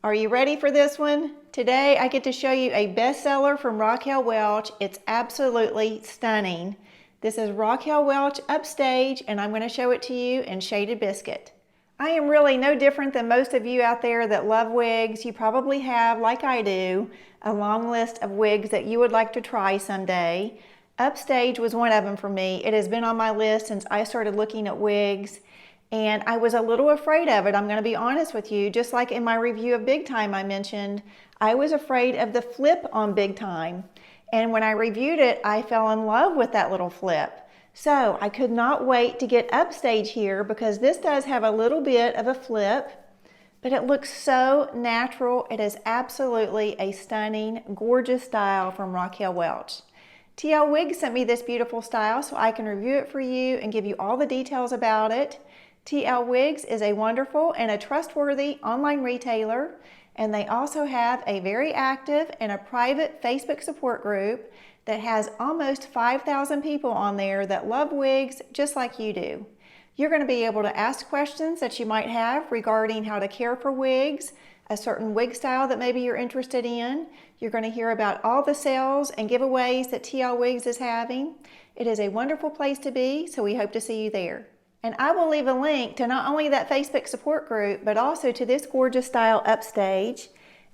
Are you ready for this one? Today I get to show you a bestseller from Raquel Welch. It's absolutely stunning. This is Raquel Welch UPSTAGE, and I'm going to show it to you in shaded biscuit. I am really no different than most of you out there that love wigs. You probably have, like I do, a long list of wigs that you would like to try someday. UPSTAGE was one of them for me. It has been on my list since I started looking at wigs, and I was a little afraid of it. I'm going to be honest with you. Just like in my review of Big Time I mentioned, I was afraid of the flip on Big Time. And when I reviewed it, I fell in love with that little flip. So I could not wait to get UPSTAGE here because this does have a little bit of a flip, but it looks so natural. It is absolutely a stunning, gorgeous style from Raquel Welch. TL Wigs sent me this beautiful style so I can review it for you and give you all the details about it. TL Wigs is a wonderful and a trustworthy online retailer, and they also have a very active and a private Facebook support group that has almost 5,000 people on there that love wigs just like you do. You're going to be able to ask questions that you might have regarding how to care for wigs, a certain wig style that maybe you're interested in. You're going to hear about all the sales and giveaways that TL Wigs is having. It is a wonderful place to be, so we hope to see you there. And I will leave a link to not only that Facebook support group, but also to this gorgeous style UPSTAGE.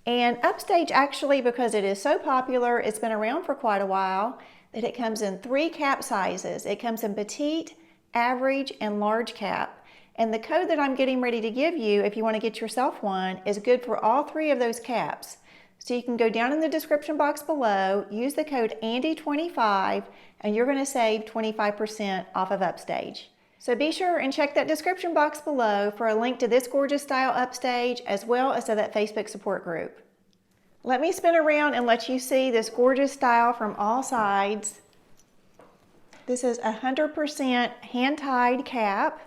And UPSTAGE actually, because it is so popular, it's been around for quite a while, that it comes in 3 cap sizes. It comes in petite, average, and large cap. And the code that I'm getting ready to give you, if you want to get yourself one, is good for all 3 of those caps. So you can go down in the description box below, use the code ANDI25, and you're going to save 25% off of UPSTAGE. So be sure and check that description box below for a link to this gorgeous style UPSTAGE as well as to that Facebook support group. Let me spin around and let you see this gorgeous style from all sides. This is 100% hand-tied cap.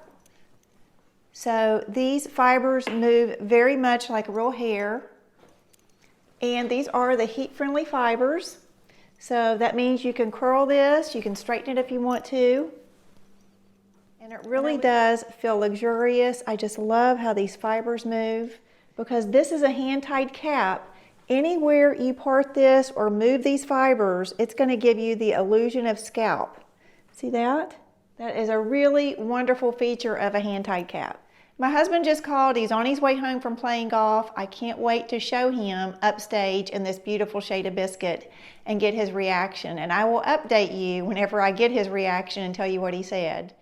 So these fibers move very much like real hair. And these are the heat-friendly fibers. So that means you can curl this, you can straighten it if you want to. And it really does feel luxurious. I just love how these fibers move because this is a hand-tied cap. Anywhere you part this or move these fibers, it's going to give you the illusion of scalp. See that? That is a really wonderful feature of a hand-tied cap. My husband just called. He's on his way home from playing golf. I can't wait to show him UPSTAGE in this beautiful shade of biscuit and get his reaction. And I will update you whenever I get his reaction and tell you what he said.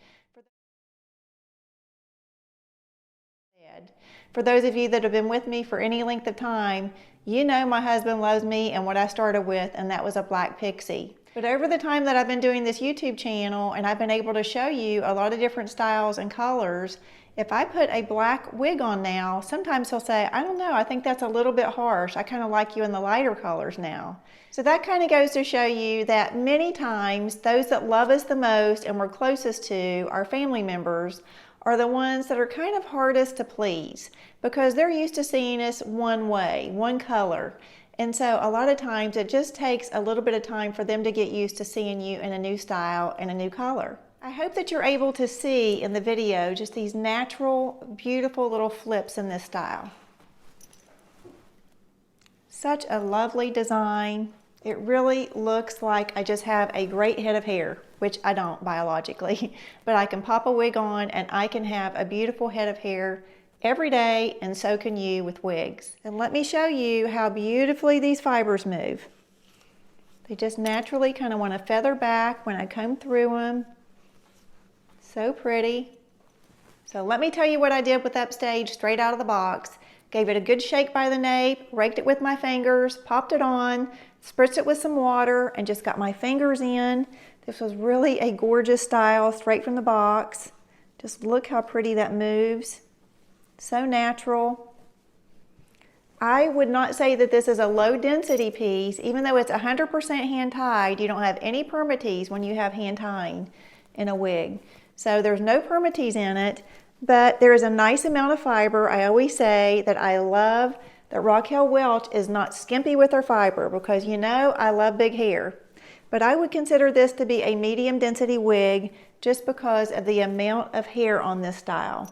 For those of you that have been with me for any length of time, you know my husband loves me and what I started with, and that was a black pixie. But over the time that I've been doing this YouTube channel and I've been able to show you a lot of different styles and colors, if I put a black wig on now, sometimes he'll say, I don't know, I think that's a little bit harsh. I kind of like you in the lighter colors now. So that kind of goes to show you that many times those that love us the most and we're closest to, our family members, are the ones that are kind of hardest to please because they're used to seeing us one way, one color. And so a lot of times it just takes a little bit of time for them to get used to seeing you in a new style and a new color. I hope that you're able to see in the video just these natural, beautiful little flips in this style. Such a lovely design. It really looks like I just have a great head of hair, which I don't biologically, but I can pop a wig on and I can have a beautiful head of hair every day, and so can you with wigs. And let me show you how beautifully these fibers move. They just naturally kind of want to feather back when I comb through them. So pretty. So let me tell you what I did with UPSTAGE straight out of the box. Gave it a good shake by the nape, raked it with my fingers, popped it on, spritzed it with some water, and just got my fingers in. This was really a gorgeous style straight from the box. Just look how pretty that moves. So natural. I would not say that this is a low density piece. Even though it's 100% hand tied, you don't have any permatease when you have hand tying in a wig. So there's no permatease in it. But there is a nice amount of fiber. I always say that I love that Raquel Welch is not skimpy with her fiber because you know I love big hair. But I would consider this to be a medium density wig just because of the amount of hair on this style.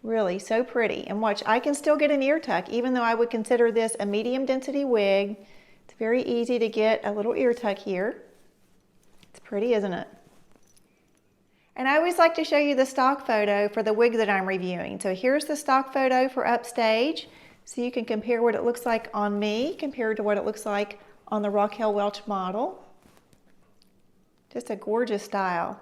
Really, so pretty. And watch, I can still get an ear tuck, even though I would consider this a medium density wig. It's very easy to get a little ear tuck here. It's pretty, isn't it? And I always like to show you the stock photo for the wig that I'm reviewing. So here's the stock photo for Upstage, so you can compare what it looks like on me compared to what it looks like on the Raquel Welch model. Just a gorgeous style.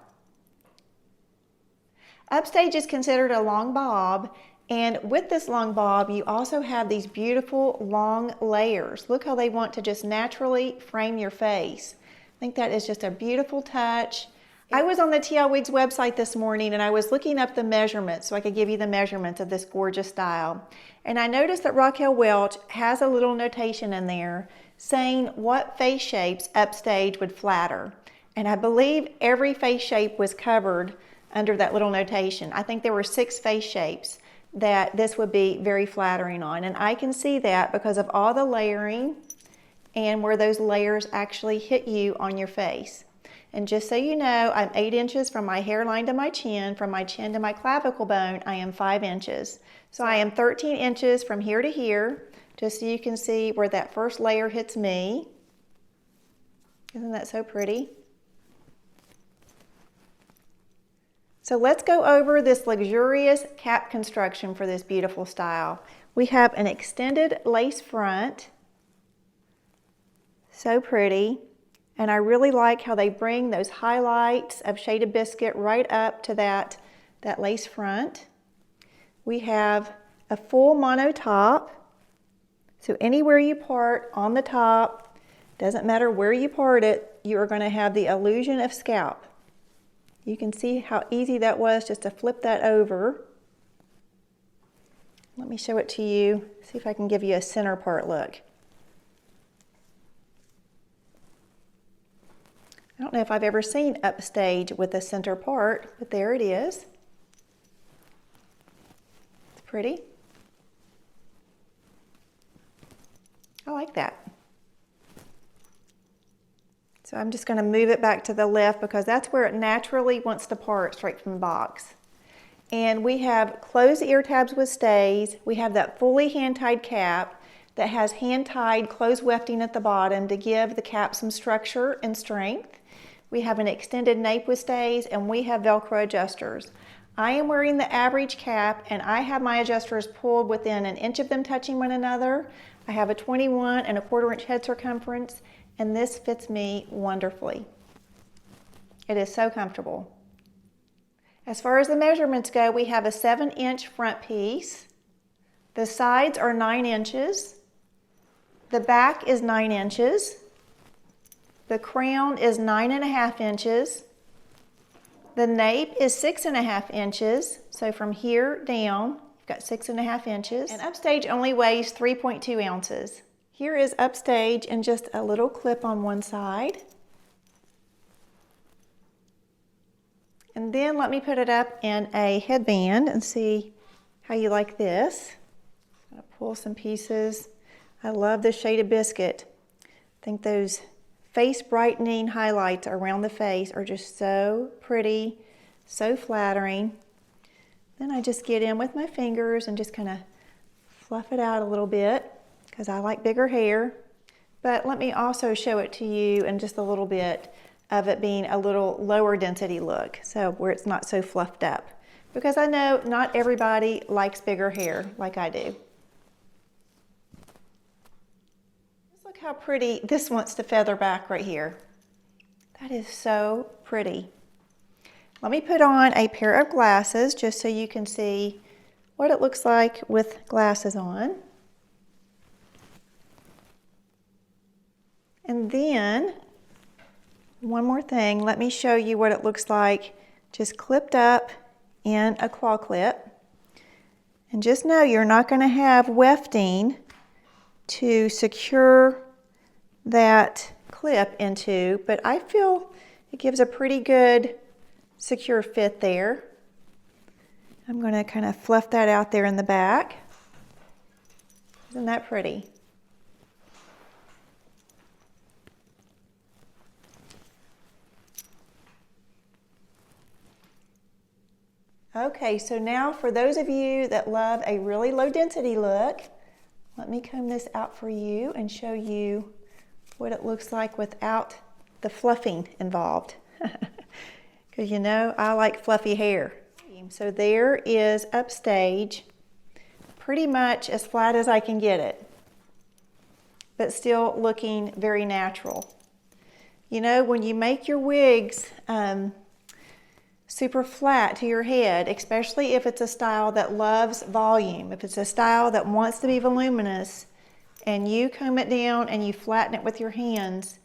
Upstage is considered a long bob, and with this long bob you also have these beautiful long layers. Look how they want to just naturally frame your face. I think that is just a beautiful touch. I was on the TL Wigs website this morning and I was looking up the measurements so I could give you the measurements of this gorgeous style. And I noticed that Raquel Welch has a little notation in there saying what face shapes Upstage would flatter. And I believe every face shape was covered under that little notation. I think there were 6 face shapes that this would be very flattering on. And I can see that because of all the layering and where those layers actually hit you on your face. And just so you know, I'm 8 inches from my hairline to my chin. From my chin to my clavicle bone, I am 5 inches. So I am 13 inches from here to here, just so you can see where that first layer hits me. Isn't that so pretty? So let's go over this luxurious cap construction for this beautiful style. We have an extended lace front. So pretty. And I really like how they bring those highlights of shaded biscuit right up to that lace front. We have a full mono top. So anywhere you part on the top, doesn't matter where you part it, you are going to have the illusion of scalp. You can see how easy that was just to flip that over. Let me show it to you, see if I can give you a center part look. I don't know if I've ever seen Upstage with a center part, but there it is. It's pretty. I like that. So I'm just going to move it back to the left because that's where it naturally wants to part straight from the box. And we have closed ear tabs with stays. We have that fully hand-tied cap that has hand-tied closed wefting at the bottom to give the cap some structure and strength. We have an extended nape with stays, and we have Velcro adjusters. I am wearing the average cap, and I have my adjusters pulled within 1 inch of them touching one another. I have a 21¼ inch head circumference, and this fits me wonderfully. It is so comfortable. As far as the measurements go, we have a 7-inch front piece. The sides are 9 inches. The back is 9 inches. The crown is 9½ inches. The nape is 6½ inches. So from here down, you've got 6½ inches. And Upstage only weighs 3.2 ounces. Here is Upstage and just a little clip on one side. And then let me put it up in a headband and see how you like this. I'm gonna pull some pieces. I love the shaded biscuit. I think those face brightening highlights around the face are just so pretty, so flattering. Then I just get in with my fingers and just kind of fluff it out a little bit because I like bigger hair. But let me also show it to you in just a little bit of it being a little lower density look, so where it's not so fluffed up. Because I know not everybody likes bigger hair like I do. Look how pretty this wants to feather back right here. That is so pretty. Let me put on a pair of glasses just so you can see what it looks like with glasses on. And then, one more thing, let me show you what it looks like just clipped up in a claw clip. And just know you're not going to have wefting to secure that clip into, but I feel it gives a pretty good secure fit there. I'm going to kind of fluff that out there in the back. Isn't that pretty? Okay, so now for those of you that love a really low density look, let me comb this out for you and show you what it looks like without the fluffing involved. Because you know, I like fluffy hair. So there is Upstage, pretty much as flat as I can get it, but still looking very natural. You know, when you make your wigs super flat to your head, especially if it's a style that loves volume, if it's a style that wants to be voluminous, and you comb it down and you flatten it with your hands,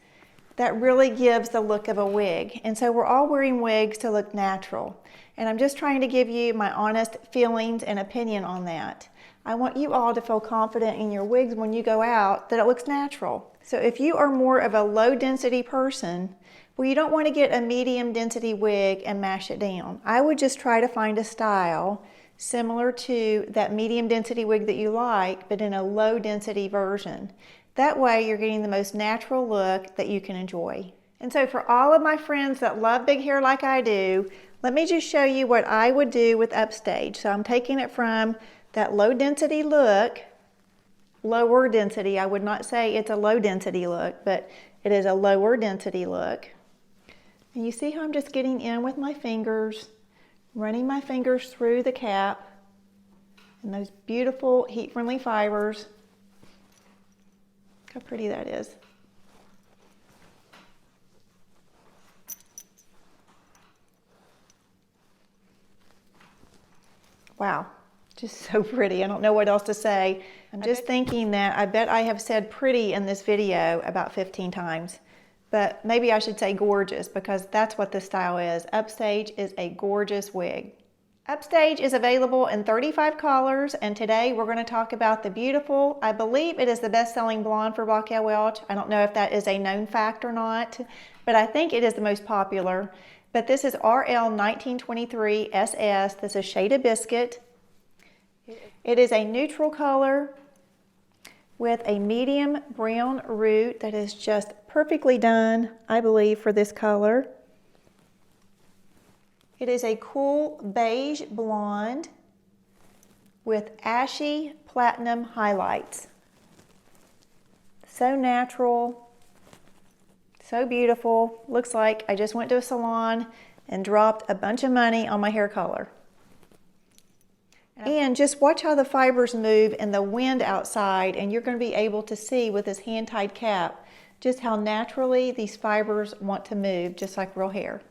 that really gives the look of a wig. And so we're all wearing wigs to look natural. And I'm just trying to give you my honest feelings and opinion on that. I want you all to feel confident in your wigs when you go out that it looks natural. So if you are more of a low density person, well, you don't want to get a medium density wig and mash it down. I would just try to find a style similar to that medium density wig that you like, but in a low density version. That way you're getting the most natural look that you can enjoy. And so for all of my friends that love big hair like I do, let me just show you what I would do with Upstage. So I'm taking it from that low density look, lower density. I would not say it's a low density look, but it is a lower density look. And you see how I'm just getting in with my fingers, running my fingers through the cap and those beautiful heat-friendly fibers. Look how pretty that is. Wow, just so pretty. I don't know what else to say. I'm just thinking that I bet I have said pretty in this video about 15 times. But maybe I should say gorgeous, because that's what this style is. Upstage is a gorgeous wig. Upstage is available in 35 colors, and today we're going to talk about the beautiful, I believe it is the best-selling blonde for Raquel Welch. I don't know if that is a known fact or not, but I think it is the most popular. But this is RL 1923 SS. This is shaded Biscuit. It is a neutral color with a medium brown root that is just perfectly done, I believe, for this color. It is a cool beige blonde with ashy platinum highlights. So natural, so beautiful. Looks like I just went to a salon and dropped a bunch of money on my hair color. And just watch how the fibers move in the wind outside, and you're going to be able to see with this hand-tied cap just how naturally these fibers want to move, just like real hair.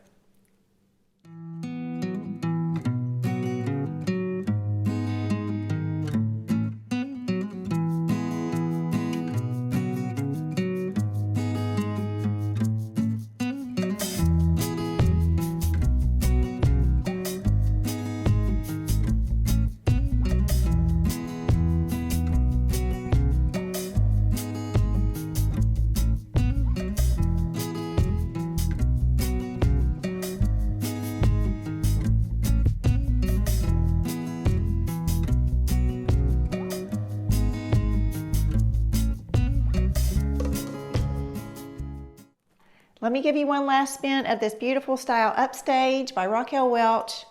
Let me give you one last spin of this beautiful style Upstage by Raquel Welch.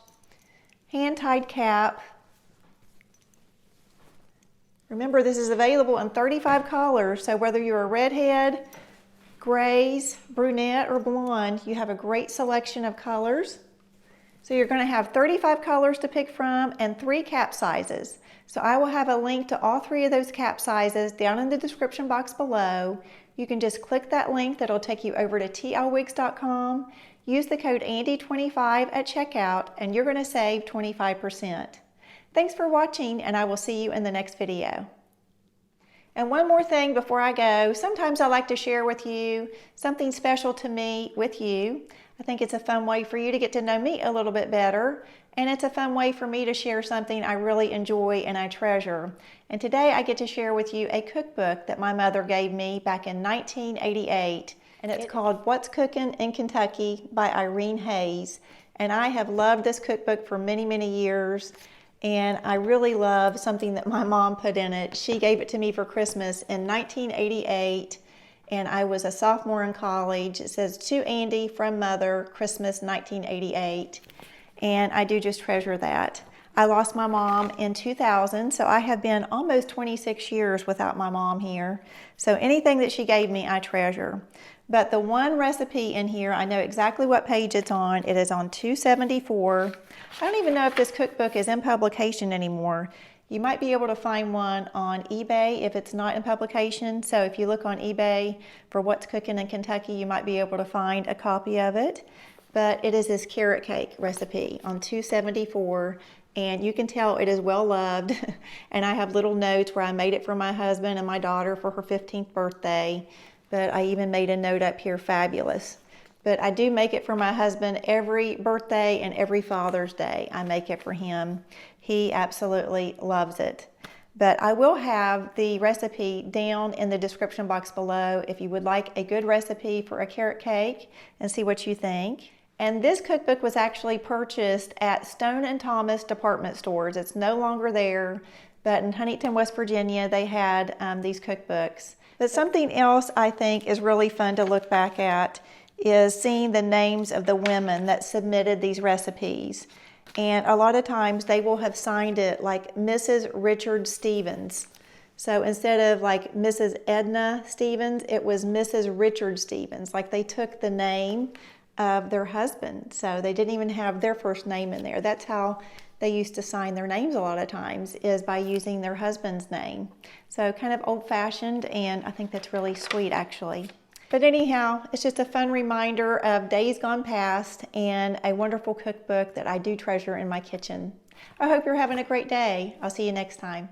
Hand-tied cap. Remember, this is available in 35 colors, so whether you're a redhead, grays, brunette, or blonde, you have a great selection of colors. So you're going to have 35 colors to pick from and 3 cap sizes. So I will have a link to all 3 of those cap sizes down in the description box below. You can just click that link that'll take you over to tlwigs.com. Use the code ANDI25 at checkout and you're going to save 25%. Thanks for watching, and I will see you in the next video. And one more thing before I go, sometimes I like to share with you something special to me with you. I think it's a fun way for you to get to know me a little bit better, and it's a fun way for me to share something I really enjoy and I treasure. And today I get to share with you a cookbook that my mother gave me back in 1988, and it's called What's Cookin' in Kentucky by Irene Hayes. And I have loved this cookbook for many, many years. And I really love something that my mom put in it. She gave it to me for Christmas in 1988, and I was a sophomore in college. It says, "To Andy from Mother, Christmas 1988." and I do just treasure that. I lost my mom in 2000, so I have been almost 26 years without my mom here. So anything that she gave me, I treasure. But the one recipe in here, I know exactly what page it's on. It is on 274. I don't even know if this cookbook is in publication anymore. You might be able to find one on eBay if it's not in publication. So if you look on eBay for what's cooking in Kentucky, you might be able to find a copy of it. But it is this carrot cake recipe on 274. And you can tell it is well loved. And I have little notes where I made it for my husband and my daughter for her 15th birthday. But I even made a note up here, fabulous. But I do make it for my husband every birthday and every Father's Day. I make it for him. He absolutely loves it. But I will have the recipe down in the description box below if you would like a good recipe for a carrot cake and see what you think. And this cookbook was actually purchased at Stone & Thomas department stores. It's no longer there, but in Huntington, West Virginia, they had these cookbooks. But something else I think is really fun to look back at is seeing the names of the women that submitted these recipes. And a lot of times they will have signed it like Mrs. Richard Stevens. So instead of like Mrs. Edna Stevens, it was Mrs. Richard Stevens. Like they took the name of their husband. So they didn't even have their first name in there. That's how they used to sign their names a lot of times, is by using their husband's name. So kind of old-fashioned, and I think that's really sweet actually. But anyhow, it's just a fun reminder of days gone past and a wonderful cookbook that I do treasure in my kitchen. I hope you're having a great day. I'll see you next time.